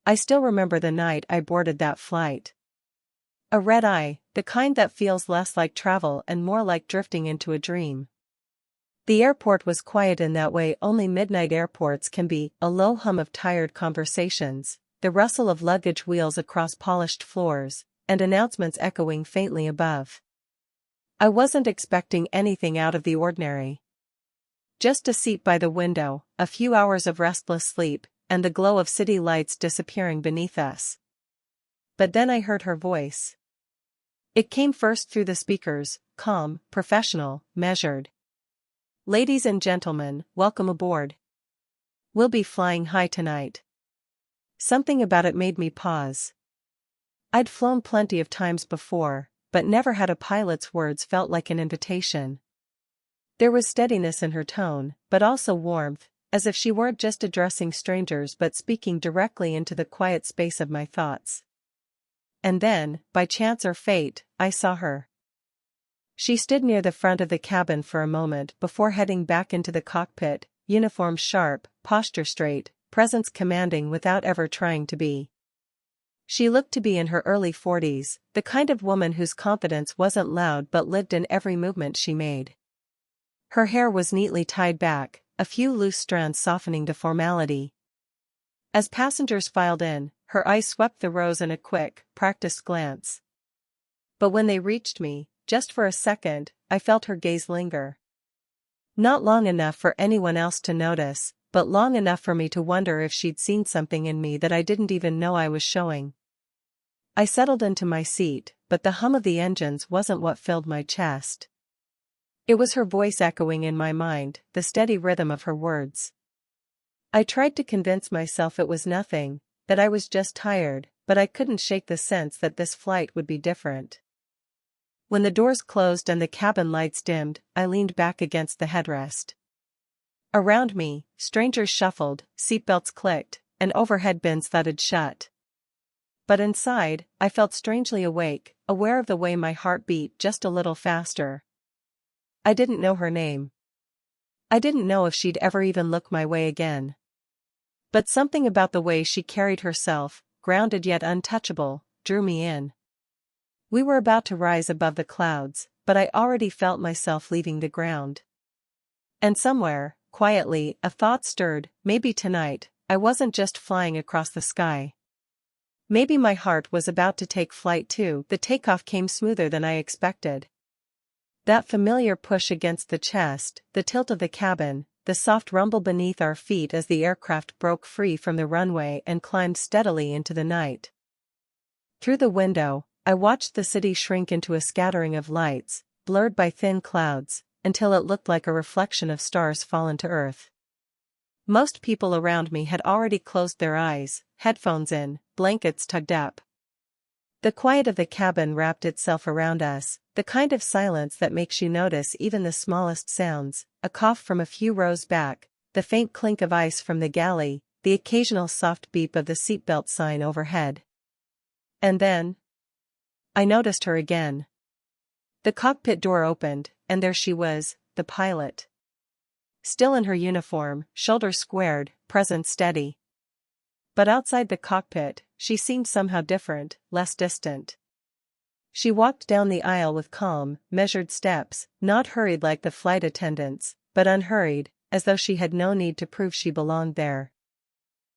I still remember the night I boarded that flight. A red-eye, the kind that feels less like travel and more like drifting into a dream. The airport was quiet in that way only midnight airports can be, a low hum of tired conversations, the rustle of luggage wheels across polished floors, and announcements echoing faintly above. I wasn't expecting anything out of the ordinary. Just a seat by the window, a few hours of restless sleep, and the glow of city lights disappearing beneath us. But then I heard her voice. It came first through the speakers, calm, professional, measured. "Ladies and gentlemen, welcome aboard. We'll be flying high tonight." Something about it made me pause. I'd flown plenty of times before, but never had a pilot's words felt like an invitation. There was steadiness in her tone, but also warmth, as if she weren't just addressing strangers but speaking directly into the quiet space of my thoughts. And then, by chance or fate, I saw her. She stood near the front of the cabin for a moment before heading back into the cockpit, uniform sharp, posture straight, presence commanding without ever trying to be. She looked to be in her early 40s, the kind of woman whose confidence wasn't loud but lived in every movement she made. Her hair was neatly tied back, a few loose strands softening to formality. As passengers filed in, her eyes swept the rows in a quick, practiced glance. But when they reached me, just for a second, I felt her gaze linger. Not long enough for anyone else to notice, but long enough for me to wonder if she'd seen something in me that I didn't even know I was showing. I settled into my seat, but the hum of the engines wasn't what filled my chest. It was her voice echoing in my mind, the steady rhythm of her words. I tried to convince myself it was nothing, that I was just tired, but I couldn't shake the sense that this flight would be different. When the doors closed and the cabin lights dimmed, I leaned back against the headrest. Around me, strangers shuffled, seatbelts clicked, and overhead bins thudded shut. But inside, I felt strangely awake, aware of the way my heart beat just a little faster. I didn't know her name. I didn't know if she'd ever even look my way again. But something about the way she carried herself, grounded yet untouchable, drew me in. We were about to rise above the clouds, but I already felt myself leaving the ground. And somewhere, quietly, a thought stirred, maybe tonight, I wasn't just flying across the sky. Maybe my heart was about to take flight too. The takeoff came smoother than I expected. That familiar push against the chest, the tilt of the cabin, the soft rumble beneath our feet as the aircraft broke free from the runway and climbed steadily into the night. Through the window, I watched the city shrink into a scattering of lights, blurred by thin clouds, until it looked like a reflection of stars fallen to earth. Most people around me had already closed their eyes, headphones in, blankets tugged up. The quiet of the cabin wrapped itself around us, the kind of silence that makes you notice even the smallest sounds, a cough from a few rows back, the faint clink of ice from the galley, the occasional soft beep of the seatbelt sign overhead. And then, I noticed her again. The cockpit door opened, and there she was, the pilot. Still in her uniform, shoulders squared, presence steady. But outside the cockpit, she seemed somehow different, less distant. She walked down the aisle with calm, measured steps, not hurried like the flight attendants, but unhurried, as though she had no need to prove she belonged there.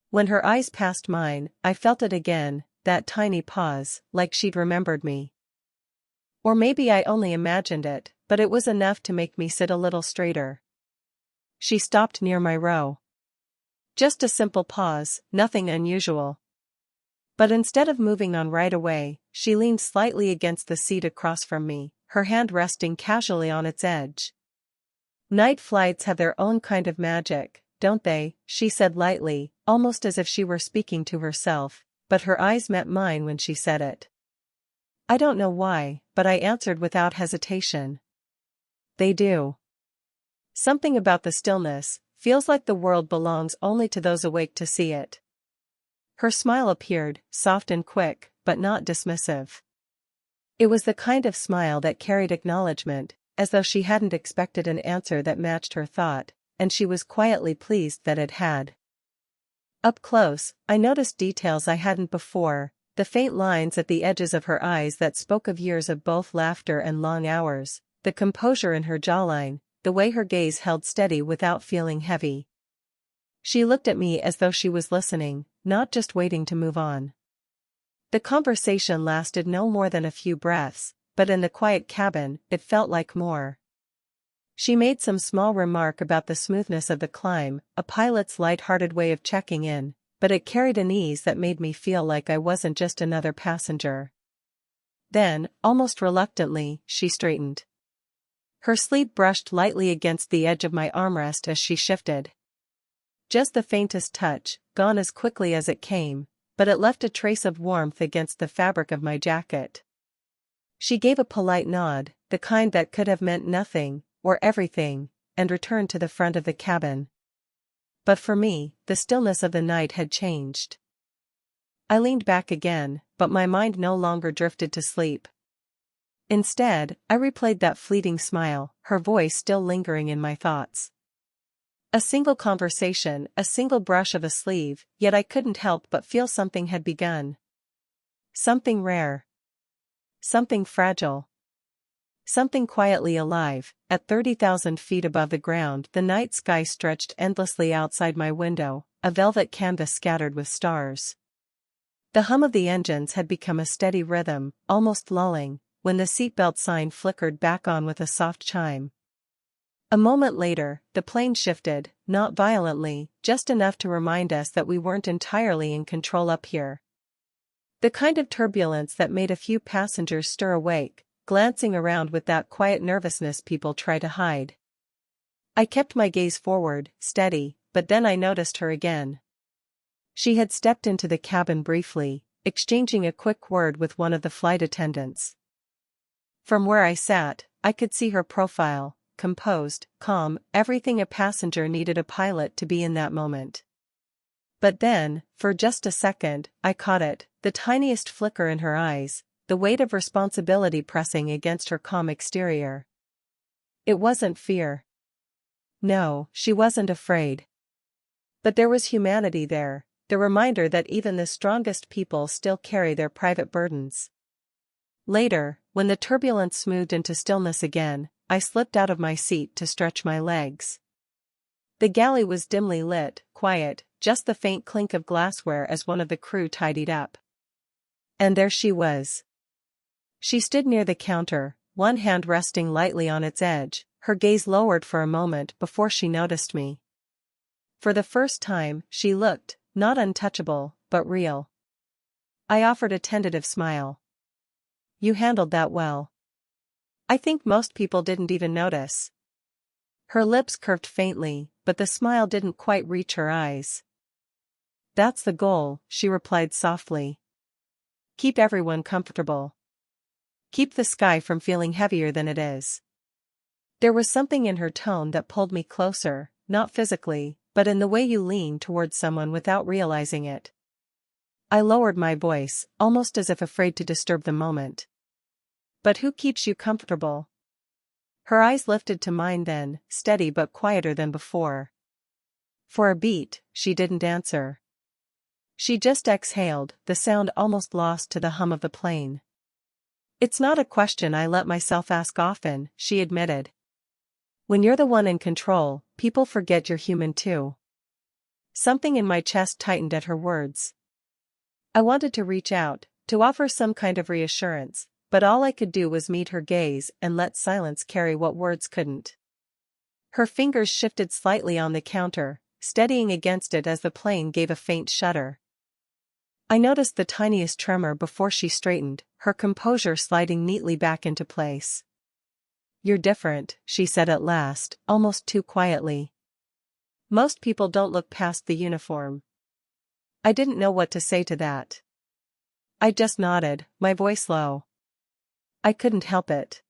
When her eyes passed mine, I felt it again, that tiny pause, like she'd remembered me. Or maybe I only imagined it, but it was enough to make me sit a little straighter. She stopped near my row. Just a simple pause, nothing unusual. But instead of moving on right away, she leaned slightly against the seat across from me, her hand resting casually on its edge. "Night flights have their own kind of magic, don't they?" she said lightly, almost as if she were speaking to herself, but her eyes met mine when she said it. I don't know why, but I answered without hesitation. They do. Something about the stillness feels like the world belongs only to those awake to see it. Her smile appeared, soft and quick, but not dismissive. It was the kind of smile that carried acknowledgement, as though she hadn't expected an answer that matched her thought, and she was quietly pleased that it had. Up close, I noticed details I hadn't before, the faint lines at the edges of her eyes that spoke of years of both laughter and long hours, the composure in her jawline, the way her gaze held steady without feeling heavy. She looked at me as though she was listening, not just waiting to move on. The conversation lasted no more than a few breaths, but in the quiet cabin, it felt like more. She made some small remark about the smoothness of the climb, a pilot's light-hearted way of checking in, but it carried an ease that made me feel like I wasn't just another passenger. Then, almost reluctantly, she straightened. Her sleeve brushed lightly against the edge of my armrest as she shifted. Just the faintest touch, gone as quickly as it came, but it left a trace of warmth against the fabric of my jacket. She gave a polite nod, the kind that could have meant nothing, or everything, and returned to the front of the cabin. But for me, the stillness of the night had changed. I leaned back again, but my mind no longer drifted to sleep. Instead, I replayed that fleeting smile, her voice still lingering in my thoughts. A single conversation, a single brush of a sleeve, yet I couldn't help but feel something had begun. Something rare. Something fragile. Something quietly alive. At 30,000 feet above the ground, the night sky stretched endlessly outside my window, a velvet canvas scattered with stars. The hum of the engines had become a steady rhythm, almost lulling, when the seatbelt sign flickered back on with a soft chime. A moment later, the plane shifted, not violently, just enough to remind us that we weren't entirely in control up here. The kind of turbulence that made a few passengers stir awake, glancing around with that quiet nervousness people try to hide. I kept my gaze forward, steady, but then I noticed her again. She had stepped into the cabin briefly, exchanging a quick word with one of the flight attendants. From where I sat, I could see her profile, composed, calm, everything a passenger needed a pilot to be in that moment. But then, for just a second, I caught it, the tiniest flicker in her eyes, the weight of responsibility pressing against her calm exterior. It wasn't fear. No, she wasn't afraid. But there was humanity there, the reminder that even the strongest people still carry their private burdens. Later, when the turbulence smoothed into stillness again, I slipped out of my seat to stretch my legs. The galley was dimly lit, quiet, just the faint clink of glassware as one of the crew tidied up. And there she was. She stood near the counter, one hand resting lightly on its edge, her gaze lowered for a moment before she noticed me. For the first time, she looked, not untouchable, but real. I offered a tentative smile. You handled that well. I think most people didn't even notice. Her lips curved faintly, but the smile didn't quite reach her eyes. That's the goal, she replied softly. Keep everyone comfortable. Keep the sky from feeling heavier than it is. There was something in her tone that pulled me closer, not physically, but in the way you lean towards someone without realizing it. I lowered my voice, almost as if afraid to disturb the moment. But who keeps you comfortable? Her eyes lifted to mine then, steady but quieter than before. For a beat, she didn't answer. She just exhaled, the sound almost lost to the hum of the plane. It's not a question I let myself ask often, she admitted. When you're the one in control, people forget you're human too. Something in my chest tightened at her words. I wanted to reach out, to offer some kind of reassurance, but all I could do was meet her gaze and let silence carry what words couldn't. Her fingers shifted slightly on the counter, steadying against it as the plane gave a faint shudder. I noticed the tiniest tremor before she straightened, her composure sliding neatly back into place. You're different, she said at last, almost too quietly. Most people don't look past the uniform. I didn't know what to say to that. I just nodded, my voice low. I couldn't help it.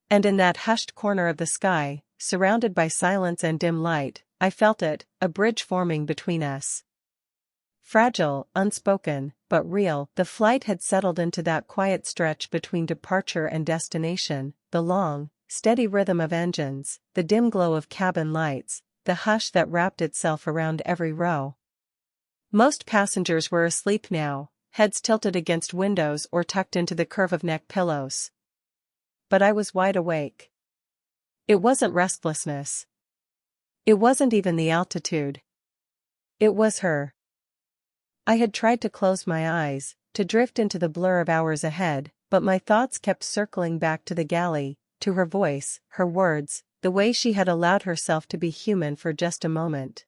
And in that hushed corner of the sky, surrounded by silence and dim light, I felt it, a bridge forming between us. Fragile, unspoken, but real, the flight had settled into that quiet stretch between departure and destination, the long, steady rhythm of engines, the dim glow of cabin lights, the hush that wrapped itself around every row. Most passengers were asleep now, heads tilted against windows or tucked into the curve of neck pillows. But I was wide awake. It wasn't restlessness. It wasn't even the altitude. It was her. I had tried to close my eyes, to drift into the blur of hours ahead, but my thoughts kept circling back to the galley, to her voice, her words, the way she had allowed herself to be human for just a moment.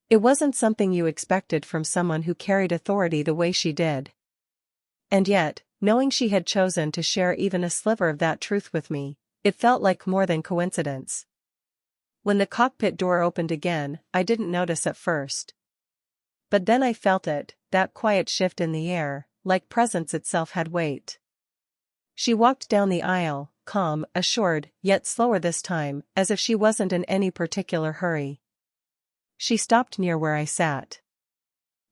It wasn't something you expected from someone who carried authority the way she did. And yet, knowing she had chosen to share even a sliver of that truth with me, it felt like more than coincidence. When the cockpit door opened again, I didn't notice at first. But then I felt it, that quiet shift in the air, like presence itself had weight. She walked down the aisle, calm, assured, yet slower this time, as if she wasn't in any particular hurry. She stopped near where I sat.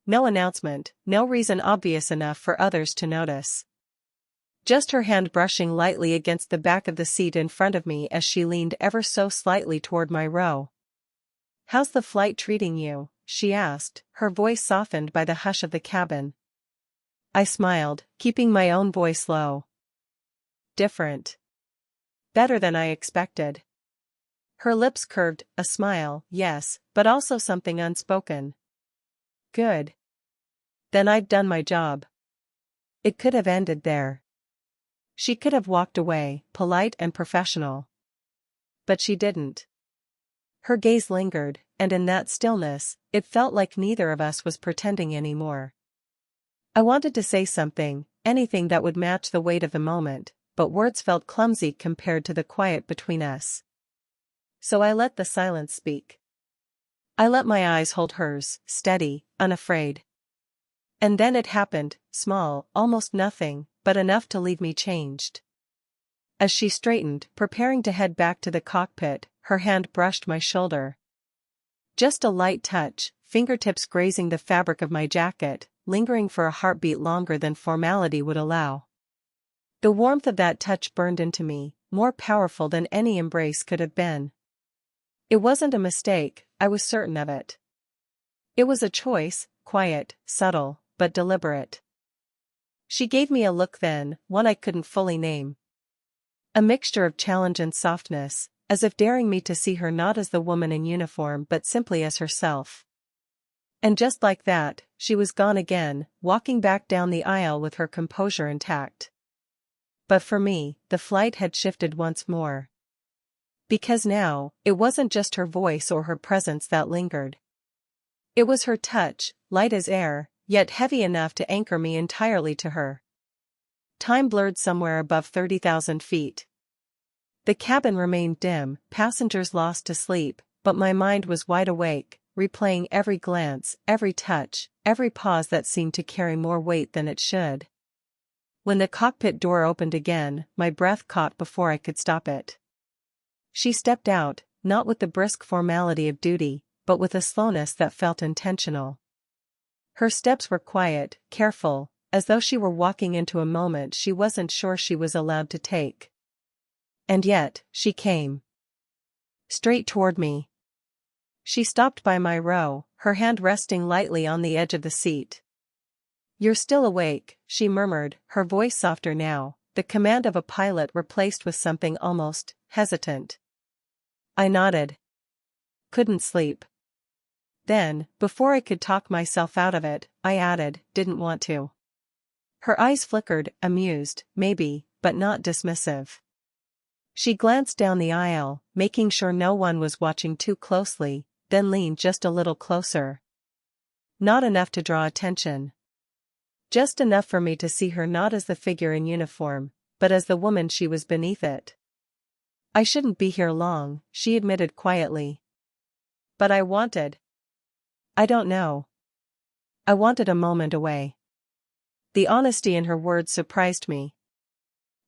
No announcement, no reason obvious enough for others to notice. Just her hand brushing lightly against the back of the seat in front of me as she leaned ever so slightly toward my row. "How's the flight treating you?" she asked, her voice softened by the hush of the cabin. I smiled, keeping my own voice low. "Different. Better than I expected." Her lips curved, a smile, yes, but also something unspoken. "Good. Then I've done my job." It could have ended there. She could have walked away, polite and professional. But she didn't. Her gaze lingered, and in that stillness, it felt like neither of us was pretending anymore. I wanted to say something, anything that would match the weight of the moment, but words felt clumsy compared to the quiet between us. So I let the silence speak. I let my eyes hold hers, steady, unafraid. And then it happened, small, almost nothing, but enough to leave me changed. As she straightened, preparing to head back to the cockpit, her hand brushed my shoulder. Just a light touch, fingertips grazing the fabric of my jacket, lingering for a heartbeat longer than formality would allow. The warmth of that touch burned into me, more powerful than any embrace could have been. It wasn't a mistake, I was certain of it. It was a choice, quiet, subtle, but deliberate. She gave me a look then, one I couldn't fully name. A mixture of challenge and softness, as if daring me to see her not as the woman in uniform but simply as herself. And just like that, she was gone again, walking back down the aisle with her composure intact. But for me, the flight had shifted once more. Because now, it wasn't just her voice or her presence that lingered. It was her touch, light as air, yet heavy enough to anchor me entirely to her. Time blurred somewhere above 30,000 feet. The cabin remained dim, passengers lost to sleep, but my mind was wide awake, replaying every glance, every touch, every pause that seemed to carry more weight than it should. When the cockpit door opened again, my breath caught before I could stop it. She stepped out, not with the brisk formality of duty, but with a slowness that felt intentional. Her steps were quiet, careful, as though she were walking into a moment she wasn't sure she was allowed to take. And yet, she came. Straight toward me. She stopped by my row, her hand resting lightly on the edge of the seat. "You're still awake," she murmured, her voice softer now, the command of a pilot replaced with something almost hesitant. I nodded. "Couldn't sleep." Then, before I could talk myself out of it, I added, "Didn't want to." Her eyes flickered, amused, maybe, but not dismissive. She glanced down the aisle, making sure no one was watching too closely, then leaned just a little closer. Not enough to draw attention. Just enough for me to see her not as the figure in uniform, but as the woman she was beneath it. "I shouldn't be here long," she admitted quietly. "But I wanted. I don't know. I wanted a moment away." The honesty in her words surprised me.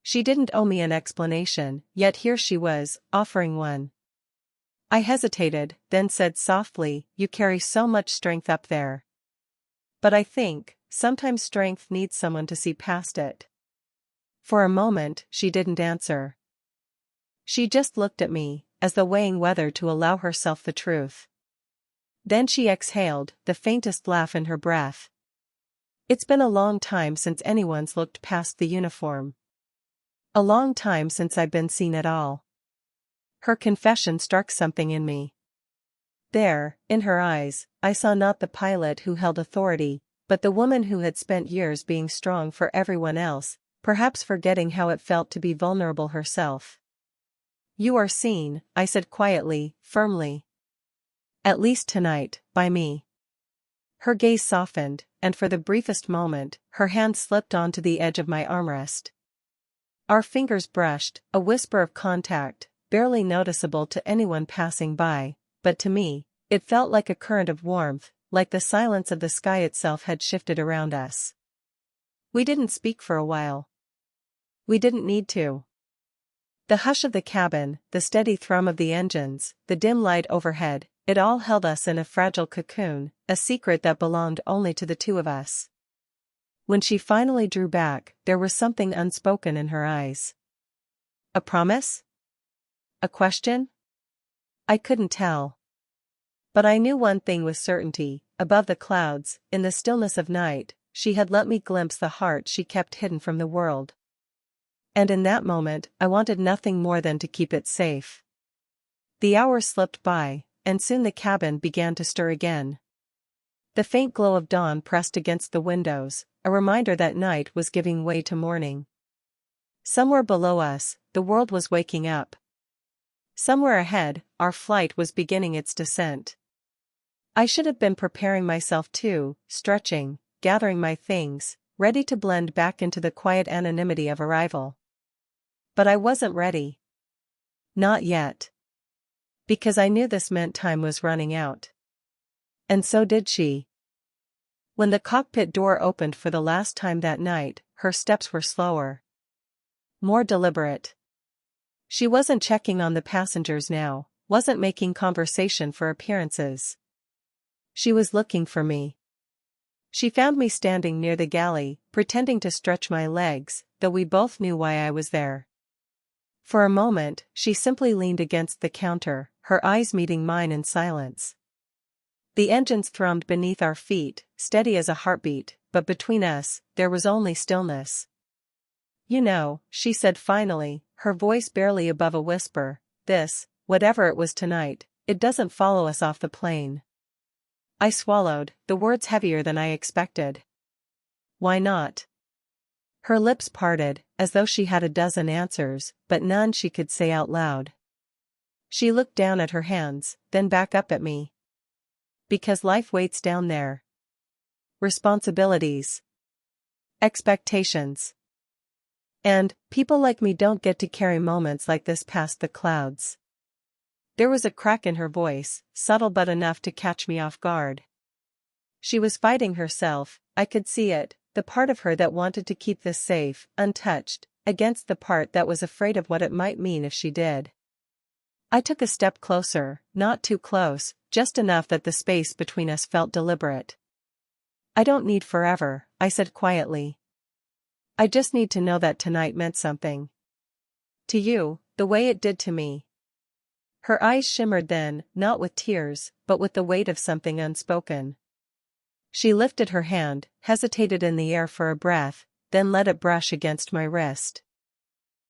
She didn't owe me an explanation, yet here she was, offering one. I hesitated, then said softly, "You carry so much strength up there. But I think, sometimes strength needs someone to see past it." For a moment, she didn't answer. She just looked at me, as though weighing whether to allow herself the truth. Then she exhaled, the faintest laugh in her breath. It's been a long time since anyone's looked past the uniform. A long time since I've been seen at all. Her confession struck something in me. There, in her eyes, I saw not the pilot who held authority, but the woman who had spent years being strong for everyone else, perhaps forgetting how it felt to be vulnerable herself. You are seen, I said quietly, firmly. At least tonight, by me. Her gaze softened, and for the briefest moment, her hand slipped onto the edge of my armrest. Our fingers brushed, a whisper of contact, barely noticeable to anyone passing by, but to me, it felt like a current of warmth, like the silence of the sky itself had shifted around us. We didn't speak for a while. We didn't need to. The hush of the cabin, the steady thrum of the engines, the dim light overhead, it all held us in a fragile cocoon, a secret that belonged only to the two of us. When she finally drew back, there was something unspoken in her eyes. A promise? A question? I couldn't tell. But I knew one thing with certainty: above the clouds, in the stillness of night, she had let me glimpse the heart she kept hidden from the world. And in that moment, I wanted nothing more than to keep it safe. The hours slipped by, and soon the cabin began to stir again. The faint glow of dawn pressed against the windows, a reminder that night was giving way to morning. Somewhere below us, the world was waking up. Somewhere ahead, our flight was beginning its descent. I should have been preparing myself too, stretching, gathering my things, ready to blend back into the quiet anonymity of arrival. But I wasn't ready. Not yet. Because I knew this meant time was running out. And so did she. When the cockpit door opened for the last time that night, her steps were slower. More deliberate. She wasn't checking on the passengers now, wasn't making conversation for appearances. She was looking for me. She found me standing near the galley, pretending to stretch my legs, though we both knew why I was there. For a moment, she simply leaned against the counter, her eyes meeting mine in silence. The engines thrummed beneath our feet, steady as a heartbeat, but between us, there was only stillness. You know, she said finally, her voice barely above a whisper, this, whatever it was tonight, it doesn't follow us off the plane. I swallowed, the words heavier than I expected. Why not? Her lips parted, as though she had a dozen answers, but none she could say out loud. She looked down at her hands, then back up at me. Because life waits down there. Responsibilities. Expectations. And, people like me don't get to carry moments like this past the clouds. There was a crack in her voice, subtle but enough to catch me off guard. She was fighting herself, I could see it, the part of her that wanted to keep this safe, untouched, against the part that was afraid of what it might mean if she did. I took a step closer, not too close, just enough that the space between us felt deliberate. I don't need forever, I said quietly. I just need to know that tonight meant something. To you, the way it did to me. Her eyes shimmered then, not with tears, but with the weight of something unspoken. She lifted her hand, hesitated in the air for a breath, then let it brush against my wrist.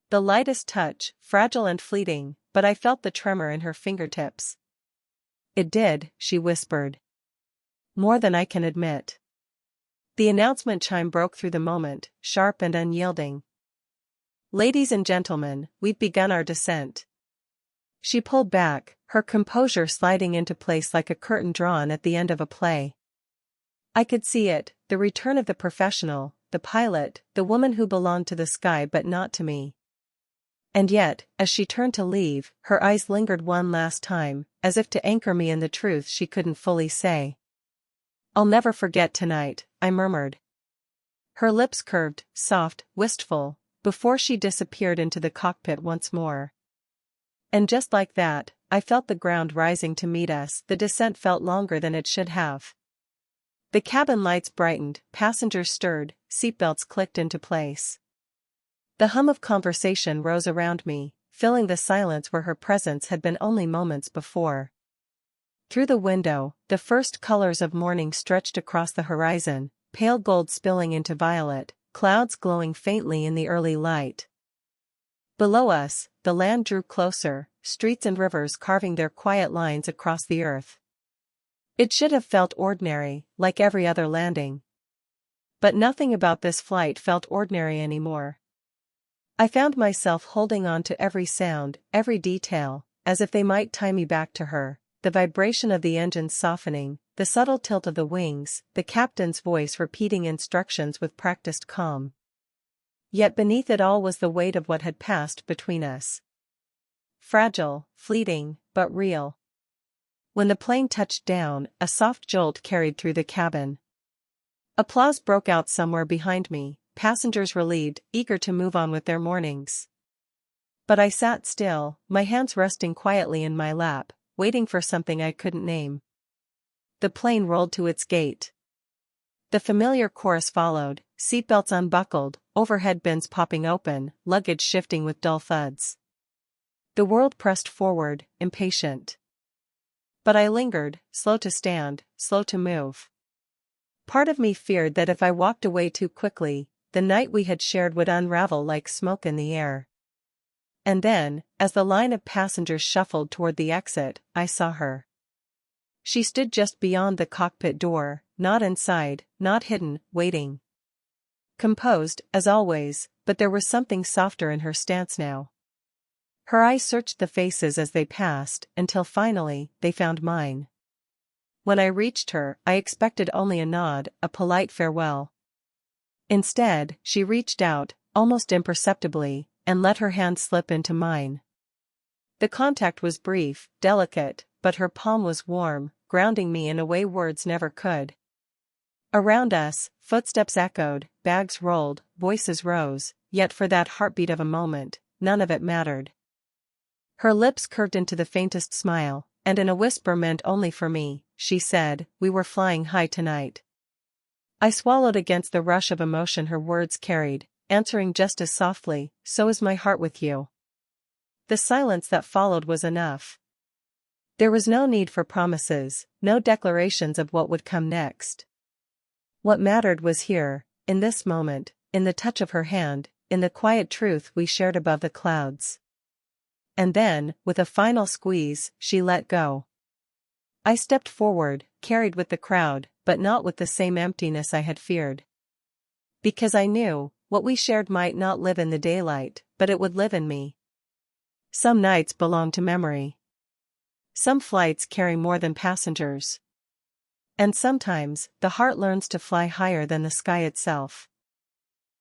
The lightest touch, fragile and fleeting, but I felt the tremor in her fingertips. It did, she whispered. More than I can admit. The announcement chime broke through the moment, sharp and unyielding. Ladies and gentlemen, we've begun our descent. She pulled back, her composure sliding into place like a curtain drawn at the end of a play. I could see it, the return of the professional, the pilot, the woman who belonged to the sky but not to me. And yet, as she turned to leave, her eyes lingered one last time, as if to anchor me in the truth she couldn't fully say. I'll never forget tonight, I murmured. Her lips curved, soft, wistful, before she disappeared into the cockpit once more. And just like that, I felt the ground rising to meet us. The descent felt longer than it should have. The cabin lights brightened, passengers stirred, seatbelts clicked into place. The hum of conversation rose around me, filling the silence where her presence had been only moments before. Through the window, the first colors of morning stretched across the horizon, pale gold spilling into violet, clouds glowing faintly in the early light. Below us, the land drew closer, streets and rivers carving their quiet lines across the earth. It should have felt ordinary, like every other landing. But nothing about this flight felt ordinary anymore. I found myself holding on to every sound, every detail, as if they might tie me back to her, the vibration of the engines softening, the subtle tilt of the wings, the captain's voice repeating instructions with practiced calm. Yet beneath it all was the weight of what had passed between us. Fragile, fleeting, but real. When the plane touched down, a soft jolt carried through the cabin. Applause broke out somewhere behind me, passengers relieved, eager to move on with their mornings. But I sat still, my hands resting quietly in my lap, waiting for something I couldn't name. The plane rolled to its gate. The familiar chorus followed, seatbelts unbuckled, overhead bins popping open, luggage shifting with dull thuds. The world pressed forward, impatient. But I lingered, slow to stand, slow to move. Part of me feared that if I walked away too quickly, the night we had shared would unravel like smoke in the air. And then, as the line of passengers shuffled toward the exit, I saw her. She stood just beyond the cockpit door, not inside, not hidden, waiting. Composed, as always, but there was something softer in her stance now. Her eyes searched the faces as they passed, until finally, they found mine. When I reached her, I expected only a nod, a polite farewell. Instead, she reached out, almost imperceptibly, and let her hand slip into mine. The contact was brief, delicate, but her palm was warm, grounding me in a way words never could. Around us, footsteps echoed, bags rolled, voices rose, yet for that heartbeat of a moment, none of it mattered. Her lips curved into the faintest smile, and in a whisper meant only for me, she said, "We were flying high tonight." I swallowed against the rush of emotion her words carried, answering just as softly, "So is my heart with you." The silence that followed was enough. There was no need for promises, no declarations of what would come next. What mattered was here, in this moment, in the touch of her hand, in the quiet truth we shared above the clouds. And then, with a final squeeze, she let go. I stepped forward, carried with the crowd, but not with the same emptiness I had feared. Because I knew, what we shared might not live in the daylight, but it would live in me. Some nights belong to memory. Some flights carry more than passengers. And sometimes, the heart learns to fly higher than the sky itself.